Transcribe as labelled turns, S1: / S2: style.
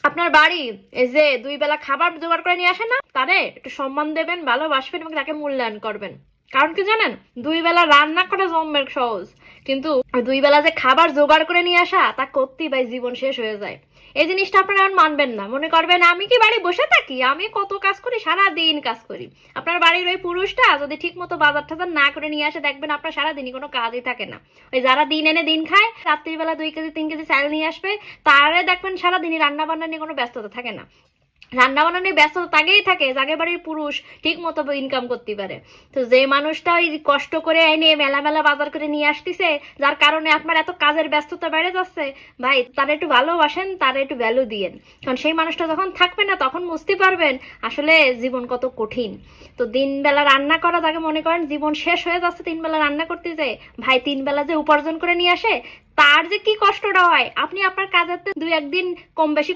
S1: আপনার বাড়ি এই যে 2 বেলা খাবার জোগাড় করে নিয়ে আসে না, তারে একটু সম্মান দেবেন, ভালোবাসবেন এবং তাকে মূল্যায়ন করবেন। কারণ কি জানেন, 2 বেলা রান্না করা জম্মের সহজ, কিন্তু 2 বেলা যে খাবার জোগাড় করে নিয়ে আসা তা করতেই ভাই জীবন শেষ হয়ে যায়। এই জিনিসটা আপনারা এখন মানবেন না, মনে করবেন আমি কি বাড়ি বসে থাকি, আমি কত কাজ করি, সারা দিন কাজ করি। আপনার বাড়ির ওই পুরুষটা যদি ঠিক মতো বাজার টাজার না করে নিয়ে আসে, দেখবেন আপনার সারাদিনই কোনো কাজই থাকে না। ওই যারা দিন এনে দিন খায়, রাত্রিবেলা 2 কেজি 3 কেজি চাল নিয়ে আসবে, তারে দেখবেন সারাদিনই রান্না বান্না নিয়ে কোনো ব্যস্ততা থাকে না। রান্না বান্না নিয়ে ব্যস্ততা তাগেই থাকে যাকে বাড়ির পুরুষ ঠিক মতো ইনকাম করতে পারে। তো যে মানুষটা ওই কষ্ট করে এনে মেলা মেলা বাজার করে নিয়ে আসতেছে, যার কারণে আপনার এত কাজের ব্যস্ততা বেড়ে যাচ্ছে, ভাই তারা একটু ভালোবাসেন, তারা একটু ভ্যালু দিয়েন। কারণ সেই মানুষটা যখন থাকবে না, তখন বুঝতে পারবেন আসলে জীবন কত কঠিন। তো দিন বেলা রান্না করা, যাকে মনে করেন জীবন শেষ হয়ে যাচ্ছে 3 বেলা রান্না করতে যায়, ভাই 3 বেলা যে উপার্জন করে নিয়ে আসে, তার যে কি কষ্টটা হয়, আপনি আপনার কাজের 2-1 দিন কম বেশি